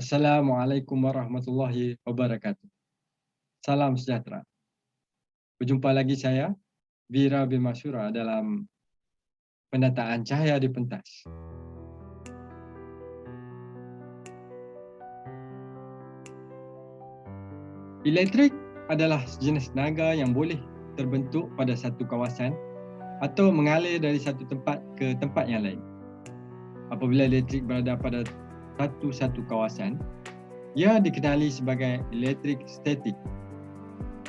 Assalamualaikum warahmatullahi wabarakatuh. Salam sejahtera. Berjumpa lagi saya, Vira bin Masyura dalam pendataan cahaya di pentas. Elektrik adalah sejenis tenaga yang boleh terbentuk pada satu kawasan atau mengalir dari satu tempat ke tempat yang lain. Apabila elektrik berada pada satu kawasan, ia dikenali sebagai elektrik statik.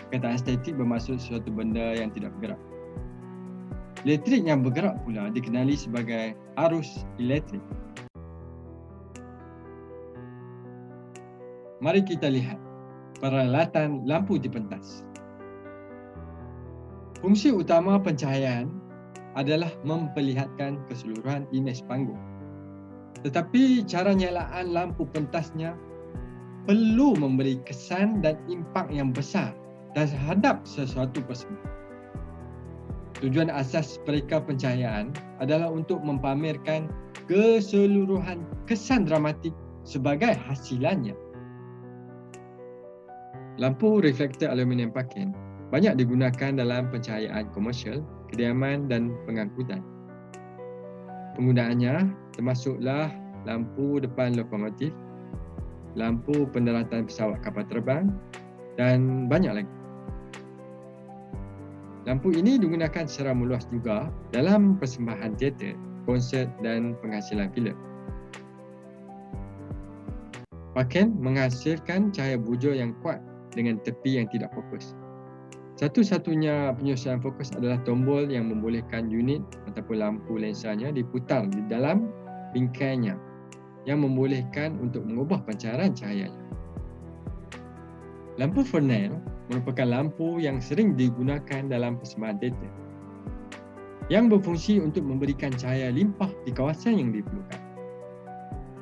Perkataan statik bermaksud suatu benda yang tidak bergerak. Elektrik yang bergerak pula dikenali sebagai arus elektrik. Mari kita lihat peralatan lampu di pentas. Fungsi utama pencahayaan adalah memperlihatkan keseluruhan imej panggung. Tetapi cara nyalaan lampu pentasnya perlu memberi kesan dan impak yang besar terhadap sesuatu persembahan. Tujuan asas pereka pencahayaan adalah untuk mempamerkan keseluruhan kesan dramatik sebagai hasilannya. Lampu reflektor aluminium paken banyak digunakan dalam pencahayaan komersial, kediaman dan pengangkutan. Penggunaannya termasuklah lampu depan lokomotif, lampu pendaratan pesawat kapal terbang dan banyak lagi. Lampu ini digunakan secara meluas juga dalam persembahan teater, konsert dan penghasilan filem. Paken menghasilkan cahaya bujur yang kuat dengan tepi yang tidak fokus. Satu-satunya penyelesaian fokus adalah tombol yang membolehkan unit ataupun lampu lensanya diputar di dalam bingkainya yang membolehkan untuk mengubah pancaran cahayanya. Lampu Fresnel merupakan lampu yang sering digunakan dalam persembahan teater yang berfungsi untuk memberikan cahaya limpah di kawasan yang diperlukan.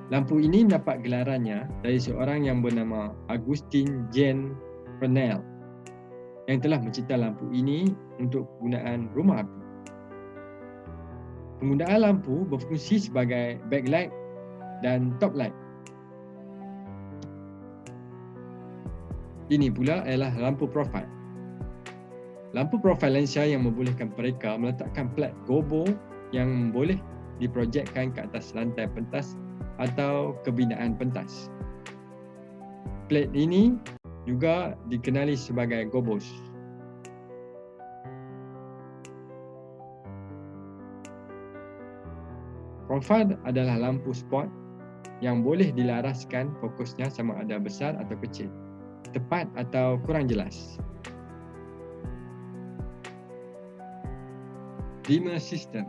Lampu ini mendapat gelarannya dari seorang yang bernama Augustin Jean Fresnel yang telah mencipta lampu ini untuk penggunaan rumah api. Penggunaan lampu berfungsi sebagai backlight dan top light. Ini pula adalah lampu profil. Lampu profil lensa yang membolehkan mereka meletakkan plat gobo yang boleh diprojekkan ke atas lantai pentas atau kebinaan pentas. Plat ini juga dikenali sebagai gobos. Profil adalah lampu spot yang boleh dilaraskan fokusnya sama ada besar atau kecil, tepat atau kurang jelas. Dimmer system.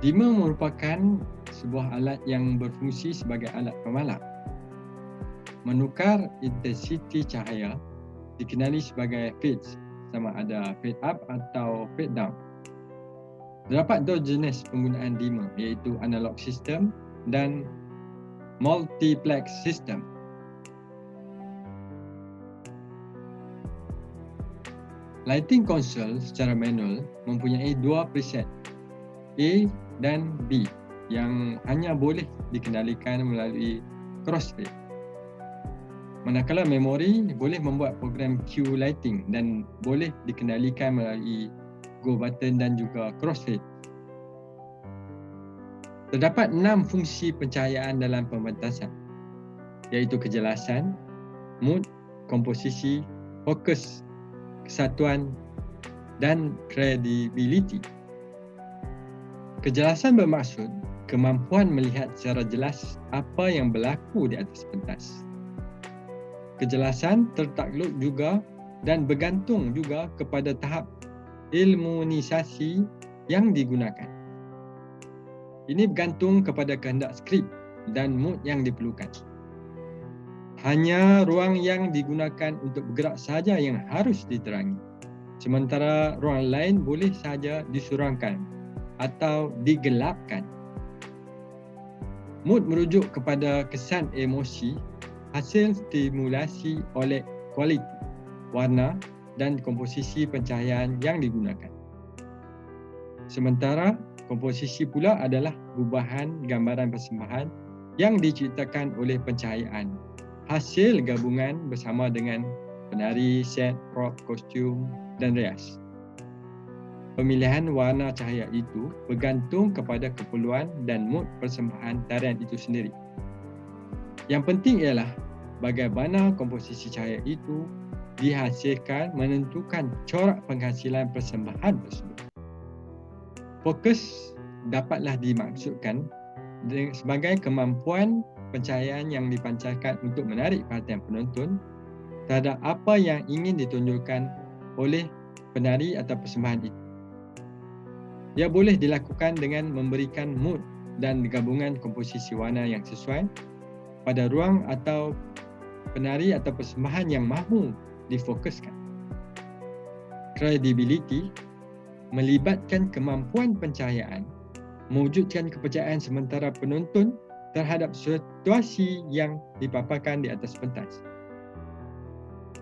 Dimmer merupakan sebuah alat yang berfungsi sebagai alat pemalap. Menukar intensiti cahaya dikenali sebagai fades, sama ada fade up atau fade down. Terdapat dua jenis penggunaan dimmer, iaitu analog system dan multiplex system. Lighting console secara manual mempunyai dua preset A dan B yang hanya boleh dikendalikan melalui crossfade. Manakala memori boleh membuat program Q lighting dan boleh dikendalikan melalui go button dan juga crossfade. Terdapat 6 fungsi pencahayaan dalam pementasan, iaitu kejelasan, mood, komposisi, fokus, kesatuan dan credibility. Kejelasan bermaksud kemampuan melihat secara jelas apa yang berlaku di atas pentas. Kejelasan tertakluk juga dan bergantung juga kepada tahap ilmunisasi yang digunakan. Ini bergantung kepada kehendak skrip dan mood yang diperlukan. Hanya ruang yang digunakan untuk bergerak sahaja yang harus diterangi. Sementara ruang lain boleh sahaja disurangkan atau digelapkan. Mood merujuk kepada kesan emosi hasil stimulasi oleh kualiti, warna dan komposisi pencahayaan yang digunakan. Sementara komposisi pula adalah gubahan gambaran persembahan yang diciptakan oleh pencahayaan, hasil gabungan bersama dengan penari, set, prop, kostum dan rias. Pemilihan warna cahaya itu bergantung kepada keperluan dan mood persembahan tarian itu sendiri. Yang penting ialah bagaimana komposisi cahaya itu dihasilkan menentukan corak penghasilan persembahan tersebut. Fokus dapatlah dimaksudkan sebagai kemampuan pencahayaan yang dipancarkan untuk menarik perhatian penonton terhadap apa yang ingin ditunjukkan oleh penari atau persembahan itu. Ia boleh dilakukan dengan memberikan mood dan gabungan komposisi warna yang sesuai pada ruang atau penari atau persembahan yang mahu difokuskan. Credibility melibatkan kemampuan pencahayaan mewujudkan kepercayaan sementara penonton terhadap situasi yang dipaparkan di atas pentas.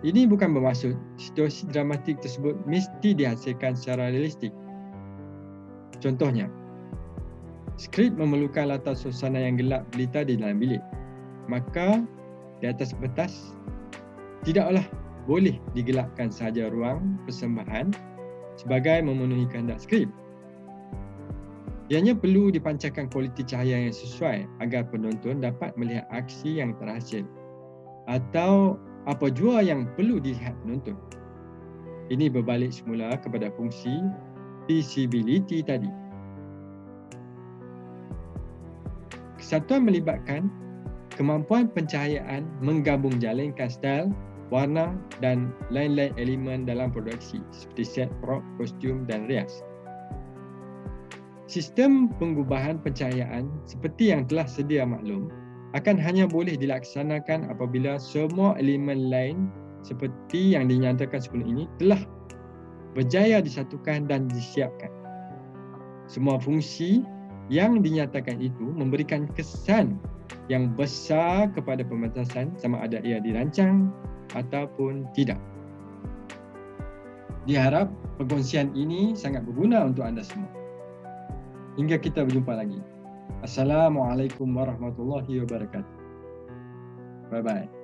Ini bukan bermaksud situasi dramatik tersebut mesti dihasilkan secara realistik. Contohnya, skrip memerlukan latar suasana yang gelap gelita di dalam bilik. Maka di atas pentas tidaklah boleh digelapkan sahaja ruang persembahan sebagai memenuhi kehendak skrip. Ianya perlu dipancarkan kualiti cahaya yang sesuai agar penonton dapat melihat aksi yang terhasil atau apa jua yang perlu dilihat penonton. Ini berbalik semula kepada fungsi visibility tadi. Kesatuan melibatkan kemampuan pencahayaan menggabung jalankan style, warna dan lain-lain elemen dalam produksi seperti set, prop, kostum dan rias. Sistem pengubahan pencahayaan seperti yang telah sedia maklum akan hanya boleh dilaksanakan apabila semua elemen lain seperti yang dinyatakan sebelum ini telah berjaya disatukan dan disiapkan. Semua fungsi yang dinyatakan itu memberikan kesan yang besar kepada pementasan sama ada ia dirancang ataupun tidak. Diharap perkongsian ini sangat berguna untuk anda semua. Hingga kita berjumpa lagi. Assalamualaikum warahmatullahi wabarakatuh. Bye-bye.